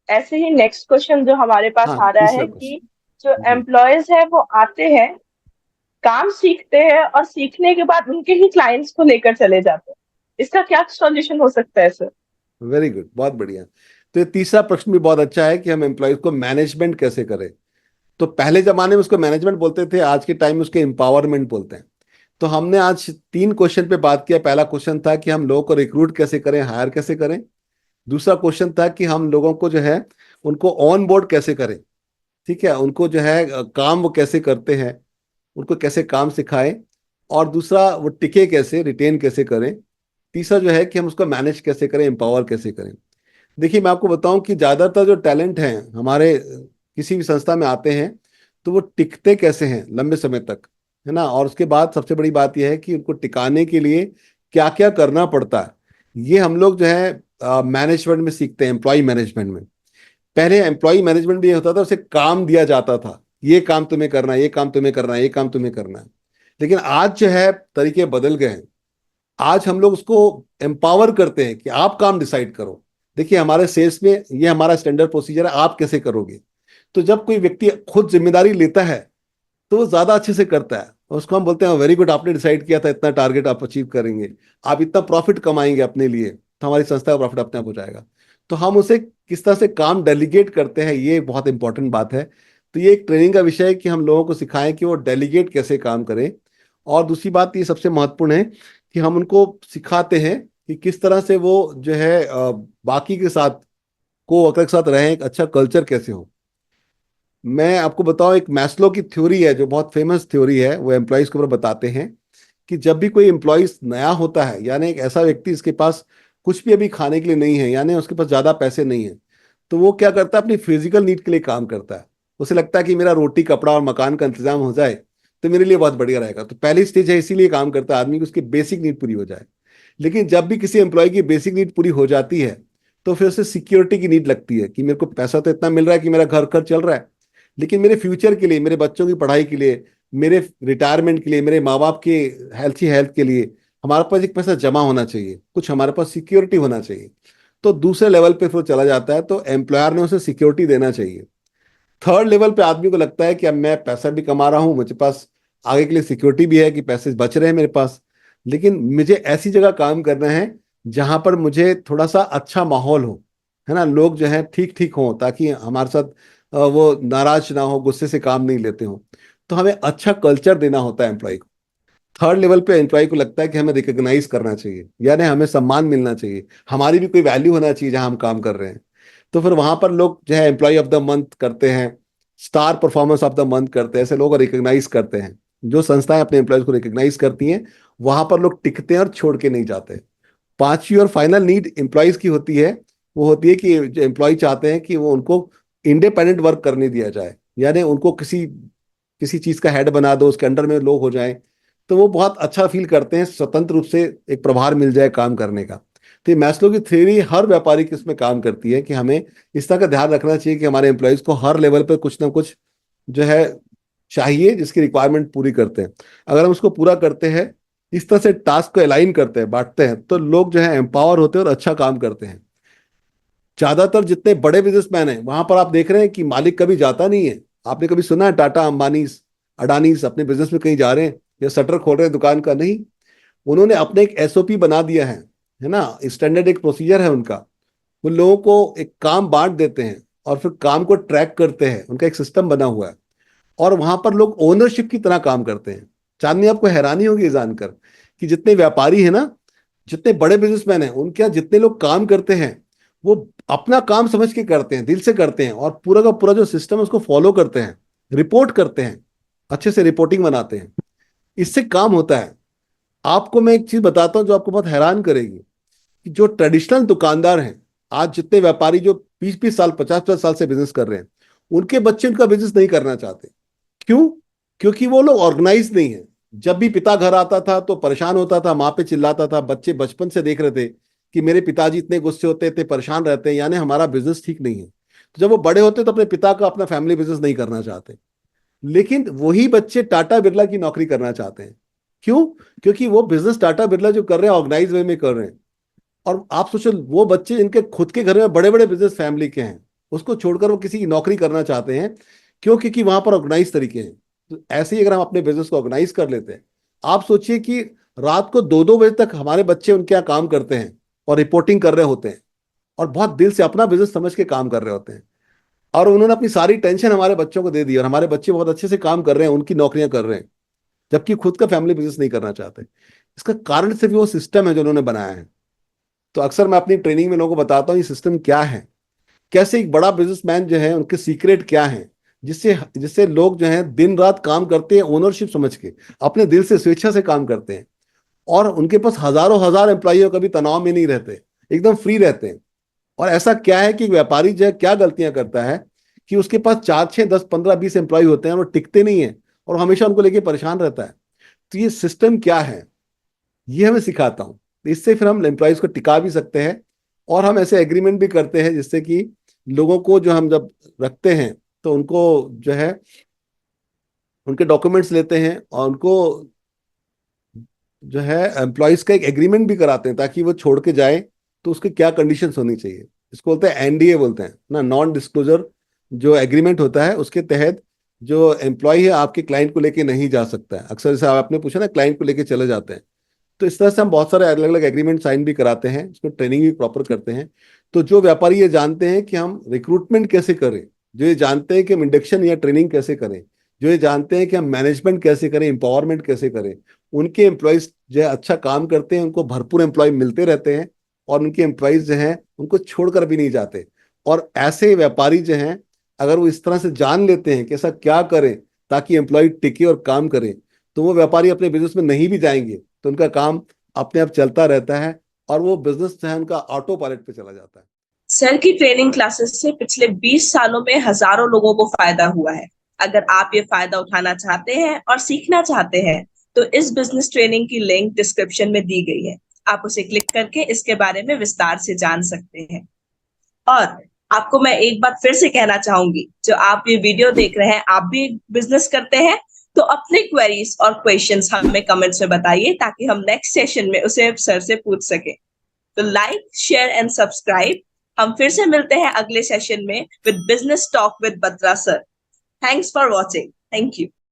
ऐसे ही next question जो हमारे पास हाँ, आ रहा तीसरा है कि क्वेश्चन। जो जी। एम्प्लॉयज है वो आते हैं, काम सीखते हैं और सीखने के बाद उनके ही क्लाइंट्स को लेकर चले जाते हैं। इसका क्या सॉल्यूशन हो सकता है सर? वेरी गुड, बहुत बढ़िया। तो ये तीसरा प्रश्न भी बहुत अच्छा है कि हम एम्प्लॉयज को मैनेजमेंट कैसे करें। तो पहले जमाने में उसको मैनेजमेंट बोलते थे, आज के टाइम में उसको एम्पावरमेंट बोलते हैं। तो हमने आज 3 क्वेश्चन पे बात किया। पहला क्वेश्चन था कि हम लोगों को रिक्रूट कैसे करें, हायर कैसे करें। दूसरा क्वेश्चन था कि हम लोगों को जो है उनको ऑन बोर्ड कैसे करें। ठीक है, उनको जो है काम वो कैसे करते हैं, उनको कैसे काम सिखाएं। और दूसरा, वो टिके कैसे, रिटेन कैसे करें। तीसरा जो है कि हम उसको मैनेज कैसे करें, एम्पावर कैसे करें। देखिए, मैं आपको बताऊं कि ज़्यादातर जो टैलेंट हैं हमारे किसी भी संस्था में आते हैं, तो वो टिकते कैसे हैं लंबे समय तक, है ना। और उसके बाद सबसे बड़ी बात यह है कि उनको टिकाने के लिए क्या क्या करना पड़ता है। ये हम लोग जो है मैनेजमेंट में सीखते हैं, एम्प्लॉय मैनेजमेंट में। पहले एम्प्लॉय मैनेजमेंट भी ये होता था, उसे काम दिया जाता था, ये काम तुम्हें करना है, ये काम तुम्हें करना है, ये काम तुम्हें करना है। लेकिन आज जो है तरीके बदल गए हैं। आज हम लोग उसको एम्पावर करते हैं कि आप काम डिसाइड करो। देखिए, हमारे सेल्स में ये हमारा स्टैंडर्ड प्रोसीजर है, आप कैसे करोगे। तो जब कोई व्यक्ति खुद जिम्मेदारी लेता है तो वो ज्यादा अच्छे से करता है। और उसको हम बोलते हैं वेरी गुड, आपने डिसाइड किया था इतना टारगेट आप अचीव करेंगे, आप इतना प्रॉफिट कमाएंगे अपने लिए, तो हमारी संस्था का प्रॉफिट अपने आप हो जाएगा। तो हम उसे किस तरह से काम डेलीगेट करते हैं, ये बहुत इंपॉर्टेंट बात है। तो ये एक ट्रेनिंग का विषय है कि हम लोगों को सिखाएं कि वो डेलीगेट कैसे काम करें। और दूसरी बात ये सबसे महत्वपूर्ण है कि हम उनको सिखाते हैं कि किस तरह से वो जो है बाकी के साथ को वर्कर के साथ रहें, एक अच्छा कल्चर कैसे हो। मैं आपको बताऊं, एक मैस्लो की थ्योरी है जो बहुत फेमस थ्योरी है, वो एम्प्लॉयज के ऊपर बताते हैं कि जब भी कोई एम्प्लॉयज नया होता है, यानी एक ऐसा व्यक्ति जिसके पास कुछ भी अभी खाने के लिए नहीं है, यानी उसके पास ज्यादा पैसे नहीं है, तो वो क्या करता है, अपनी फिजिकल नीड के लिए काम करता है। उसे लगता है कि मेरा रोटी कपड़ा और मकान का इंतजाम हो जाए तो मेरे लिए बहुत बढ़िया रहेगा। तो पहली स्टेज है, इसीलिए काम करता है आदमी, की उसकी बेसिक नीड पूरी हो जाए। लेकिन जब भी किसी एम्प्लॉय की बेसिक नीड पूरी हो जाती है, तो फिर उसे सिक्योरिटी की नीड लगती है कि मेरे को पैसा तो इतना मिल रहा है कि मेरा घर खर्च चल रहा है, लेकिन मेरे फ्यूचर के लिए, मेरे बच्चों की पढ़ाई के लिए, मेरे रिटायरमेंट के लिए, मेरे माँ बाप के हेल्थी हेल्थ के लिए हमारे पास एक पैसा जमा होना चाहिए, कुछ हमारे पास सिक्योरिटी होना चाहिए। तो दूसरे लेवल पे फिर चला जाता है, तो एम्प्लॉयर ने उसे सिक्योरिटी देना चाहिए। थर्ड लेवल पे आदमी को लगता है कि अब मैं पैसा भी कमा रहा हूँ, मुझे पास आगे के लिए सिक्योरिटी भी है कि पैसे बच रहे हैं मेरे पास, लेकिन मुझे ऐसी जगह काम करना है जहां पर मुझे थोड़ा सा अच्छा माहौल हो, है ना, लोग जो है ठीक ठीक हों, ताकि हमारे साथ वो नाराज ना हो, गुस्से से काम नहीं लेते हो। तो हमें अच्छा कल्चर देना होता है एम्प्लॉय को। थर्ड लेवल पे एम्प्लॉय को लगता है कि हमें रिकॉग्नाइज करना चाहिए, यानी हमें सम्मान मिलना चाहिए, हमारी भी कोई वैल्यू होना चाहिए जहां हम काम कर रहे हैं। तो फिर वहां पर लोग जो है एम्प्लॉय ऑफ द मंथ करते हैं, star performance of the month करते हैं, ऐसे लोग रिकॉग्नाइज करते हैं। जो संस्थाएं अपने एम्प्लॉयज को रिकॉग्नाइज करती हैं, वहां पर लोग टिकते हैं और छोड़ के नहीं जाते। पांचवी और फाइनल नीड एम्प्लॉयज की होती है, वो होती है कि जो एम्प्लॉय चाहते हैं कि वो उनको इंडिपेंडेंट वर्क करने दिया जाए, यानी उनको किसी किसी चीज का हेड बना दो, उसके अंडर में लोग हो जाएं, तो वो बहुत अच्छा फील करते हैं, स्वतंत्र रूप से एक प्रभार मिल जाए काम करने का। तो ये मैस्लो की थ्योरी हर व्यापारिक इसमें काम करती है कि हमें इस तरह का ध्यान रखना चाहिए कि हमारे एम्प्लॉयज को हर लेवल पर कुछ ना कुछ जो है चाहिए, जिसकी रिक्वायरमेंट पूरी करते हैं। अगर हम उसको पूरा करते हैं, इस तरह से टास्क को अलाइन करते हैं, बांटते हैं, तो लोग जो है एम्पावर होते हैं और अच्छा काम करते हैं। ज्यादातर जितने बड़े बिजनेसमैन हैं वहां पर आप देख रहे हैं कि मालिक कभी जाता नहीं है। आपने कभी सुना है टाटा अंबानी अडानीज अपने बिजनेस में कहीं जा रहे हैं या शटर खोल रहे हैं दुकान का? नहीं। उन्होंने अपने एक एसओपी बना दिया है ना, स्टैंडर्ड एक प्रोसीजर है उनका। वो लोगों को एक काम बांट देते हैं और फिर काम को ट्रैक करते हैं, उनका एक सिस्टम बना हुआ है। और वहां पर लोग ओनरशिप की तरह काम करते हैं। चांदनी, आपको हैरानी होगी ये जानकर कि जितने व्यापारी हैं ना, जितने बड़े बिजनेसमैन हैं, उनके यहाँ जितने लोग काम करते हैं, वो अपना काम समझ के करते हैं, दिल से करते हैं, और पूरा का पूरा जो सिस्टम है उसको फॉलो करते हैं, रिपोर्ट करते हैं, अच्छे से रिपोर्टिंग बनाते हैं। इससे काम होता है। आपको मैं एक चीज बताता हूँ जो आपको बहुत हैरान करेगी, कि जो ट्रेडिशनल दुकानदार हैं, आज जितने व्यापारी जो 20-20 साल 50-50 साल से बिजनेस कर रहे हैं, उनके बच्चे उनका बिजनेस नहीं करना चाहते। क्यों? क्योंकि वो लोग ऑर्गेनाइज नहीं है। जब भी पिता घर आता था तो परेशान होता था, माँ पे चिल्लाता था। बच्चे बचपन से देख रहे थे कि मेरे पिताजी इतने गुस्से होते थे, परेशान रहते हैं, यानी हमारा बिजनेस ठीक नहीं है। तो जब वो बड़े होते तो अपने पिता का अपना फैमिली बिजनेस नहीं करना चाहते। लेकिन वही बच्चे टाटा बिरला की नौकरी करना चाहते हैं। क्यों? क्योंकि वो बिजनेस टाटा बिरला जो कर रहे हैं ऑर्गेनाइज वे में कर रहे हैं। और आप सोचो, वो बच्चे जिनके खुद के घर में बड़े बड़े बिजनेस फैमिली के हैं, उसको छोड़कर वो किसी की नौकरी करना चाहते हैं। क्यों? क्योंकि वहां पर ऑर्गेनाइज तरीके हैं। तो ऐसे ही अगर हम अपने बिजनेस को ऑर्गेनाइज कर लेते हैं, आप सोचिए कि रात को 2-2 बजे तक हमारे बच्चे उनके यहाँ काम करते हैं और रिपोर्टिंग कर रहे होते हैं और बहुत दिल से अपना बिजनेस समझ के काम कर रहे होते हैं, और उन्होंने अपनी सारी टेंशन हमारे बच्चों को दे दी और हमारे बच्चे बहुत अच्छे से काम कर रहे हैं, उनकी नौकरियां कर रहे हैं, जबकि खुद का फैमिली बिजनेस नहीं करना चाहते। इसका कारण सिर्फ वो सिस्टम है जो उन्होंने बनाया है। तो अक्सर मैं अपनी ट्रेनिंग में लोगों को बताता हूँ ये सिस्टम क्या है, कैसे एक बड़ा बिजनेसमैन जो है उनके सीक्रेट क्या है, जिससे जिससे लोग जो है दिन रात काम करते हैं ओनरशिप समझ के, अपने दिल से स्वेच्छा से काम करते हैं, और उनके पास हजारों हजार एम्प्लॉई हो, कभी तनाव में नहीं रहते, एकदम फ्री रहते हैं। और ऐसा क्या है कि एक व्यापारी जो है क्या गलतियां करता है कि उसके पास 4, 6, 10, 15, 20 एम्प्लॉय होते हैं और वो टिकते नहीं है और हमेशा उनको लेके परेशान रहता है। तो ये सिस्टम क्या है, ये हमें सिखाता हूँ। तो इससे फिर हम एम्प्लॉयज को टिका भी सकते हैं, और हम ऐसे एग्रीमेंट भी करते हैं जिससे कि लोगों को जो हम जब रखते हैं तो उनको जो है उनके डॉक्यूमेंट्स लेते हैं और उनको जो है एम्प्लॉयज का एक एग्रीमेंट भी कराते हैं ताकि वो छोड़ के जाए तो उसके क्या कंडीशंस होनी चाहिए। इसको बोलते हैं एनडीए बोलते हैं ना, नॉन डिस्क्लोजर जो एग्रीमेंट होता है, उसके तहत जो एम्प्लॉय है आपके क्लाइंट को लेके नहीं जा सकता है। अक्सर जैसे आपने पूछा ना, क्लाइंट को लेके चले जाते हैं। तो इस तरह से हम बहुत सारे अलग अलग एग्रीमेंट साइन भी कराते हैं, इसमें ट्रेनिंग भी प्रॉपर करते हैं। तो जो व्यापारी ये जानते हैं कि हम रिक्रूटमेंट कैसे करें, जो ये जानते हैं कि हम इंडक्शन या ट्रेनिंग कैसे करें, जो ये जानते हैं कि हम मैनेजमेंट कैसे करें, एम्पावरमेंट कैसे करें, उनके एम्प्लॉयज जो है अच्छा काम करते हैं, उनको भरपूर एम्प्लॉय मिलते रहते हैं, और उनके एम्प्लॉयज जो हैं उनको छोड़कर भी नहीं जाते। और ऐसे व्यापारी जो हैं, अगर वो इस तरह से जान लेते हैं कि ऐसा क्या करें ताकि एम्प्लॉय टिके और काम करें, तो वो व्यापारी अपने बिजनेस में नहीं भी जाएंगे तो उनका काम अपने आप चलता रहता है, और वो बिजनेस जो है उनका ऑटो पायलट पे चला जाता है। सर की ट्रेनिंग क्लासेस से पिछले 20 सालों में हजारों लोगों को फायदा हुआ है। अगर आप ये फायदा उठाना चाहते हैं और सीखना चाहते हैं तो इस बिजनेस ट्रेनिंग की लिंक डिस्क्रिप्शन में दी गई है। आप उसे क्लिक करके इसके बारे में विस्तार से जान सकते हैं। और आपको मैं एक बार फिर से कहना चाहूंगी, जो आप ये वीडियो देख रहे हैं, आप भी बिजनेस करते हैं, तो अपने क्वेरीज और क्वेश्चंस हमें कमेंट्स में बताइए ताकि हम नेक्स्ट सेशन में उसे सर से पूछ सके। तो लाइक, शेयर एंड सब्सक्राइब। हम फिर से मिलते हैं अगले सेशन में with business talk with Batra sir. Thanks for watching. Thank you.